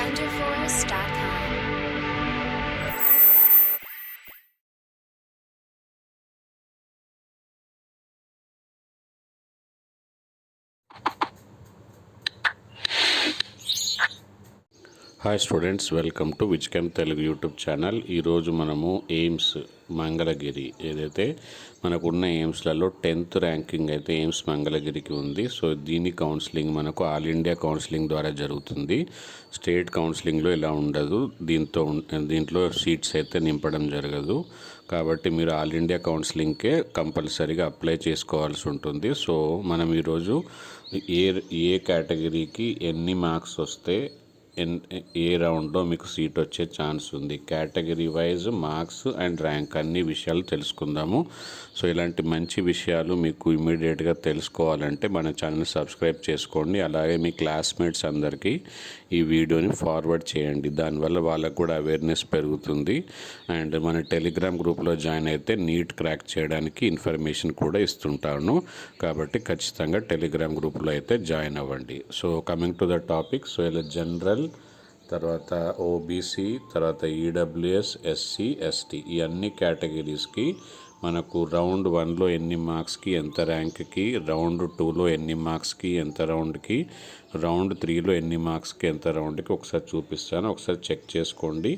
wonderforce.com. Hi students, welcome to విజ్కెమ్ Telugu YouTube channel. ఈరోజు మనము ఎయిమ్స్ మంగళగిరి ఏదైతే మనకున్న ఎయిమ్స్లలో 10th ర్యాంకింగ్ అయితే ఎయిమ్స్ మంగళగిరికి ఉంది. సో దీని కౌన్సిలింగ్ మనకు ఆల్ ఇండియా కౌన్సిలింగ్ ద్వారా జరుగుతుంది. స్టేట్ కౌన్సిలింగ్లో ఇలా ఉండదు. దీంట్లో సీట్స్ అయితే నింపడం జరగదు. కాబట్టి మీరు ఆల్ ఇండియా కౌన్సిలింగ్కే కంపల్సరీగా అప్లై చేసుకోవాల్సి ఉంటుంది. సో మనం ఈరోజు ఏ కేటగిరీకి ఎన్ని మార్క్స్ వస్తే ఏ రౌండ్లో మీకు సీట్ వచ్చే ఛాన్స్ ఉంది, category wise marks and rank అన్ని విషయాలు తెలుసుకుందాము. సో ఇలాంటి మంచి విషయాలు మీకు ఇమీడియట్గా తెలుసుకోవాలంటే మన ఛానల్ సబ్స్క్రైబ్ చేసుకోండి. అలాగే మీ క్లాస్మేట్స్ అందరికీ ఈ వీడియోని ఫార్వర్డ్ చేయండి. దానివల్ల వాళ్ళకు కూడా అవేర్నెస్ పెరుగుతుంది. అండ్ మన టెలిగ్రామ్ గ్రూప్లో జాయిన్ అయితే నీట్ క్రాక్ చేయడానికి ఇన్ఫర్మేషన్ కూడా ఇస్తుంటాను. కాబట్టి ఖచ్చితంగా టెలిగ్రామ్ గ్రూప్లో అయితే జాయిన్ అవ్వండి. So coming to the topic. So ఇలా జనరల్, తర్వాత ఓబీసీ, తర్వాత ఈడబ్ల్యూఎస్, ఎస్సీ, ఎస్టీ ఈ అన్ని కేటగిరీస్కి మనకు రౌండ్ 1లో ఎన్ని మార్క్స్కి ఎంత ర్యాంక్కి, రౌండ్ 2లో ఎన్ని మార్క్స్కి ఎంత రౌండ్కి, రౌండ్ 3లో ఎన్ని మార్క్స్కి ఎంత రౌండ్కి ఒకసారి చూపిస్తాను. ఒకసారి చెక్ చేసుకోండి.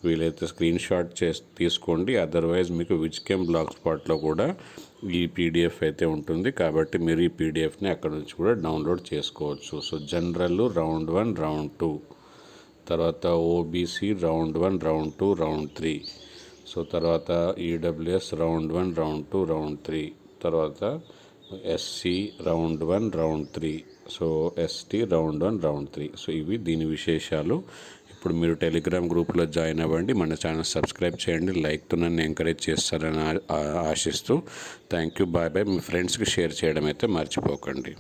వీలైతే స్క్రీన్ షాట్ తీసుకోండి. అదర్వైజ్ మీకు విజ్కెమ్ బ్లాగ్ స్పాట్లో కూడా ఈ పీడిఎఫ్ అయితే ఉంటుంది. కాబట్టి మీరు ఈ పీడిఎఫ్ని అక్కడ నుంచి కూడా డౌన్లోడ్ చేసుకోవచ్చు. సో జనరల్ రౌండ్ 1, రౌండ్ 2, తర్వాత OBC round 1, round 2, round 3. So తర్వాత ఈడబ్ల్యూఎస్ రౌండ్ 1, రౌండ్ 2, రౌండ్ 3. తర్వాత SC round 1, round 3. So ST round 1, round 3. So ఇవి దీని విశేషాలు. ఇప్పుడు మీరు టెలిగ్రామ్ గ్రూప్లో జాయిన్ అవ్వండి. మన ఛానల్ సబ్స్క్రైబ్ చేయండి. లైక్తో నన్ను ఎంకరేజ్ చేస్తారని ఆశిస్తూ థ్యాంక్ యూ. Bye bye. మీ ఫ్రెండ్స్కి షేర్ చేయడం అయితే మర్చిపోకండి.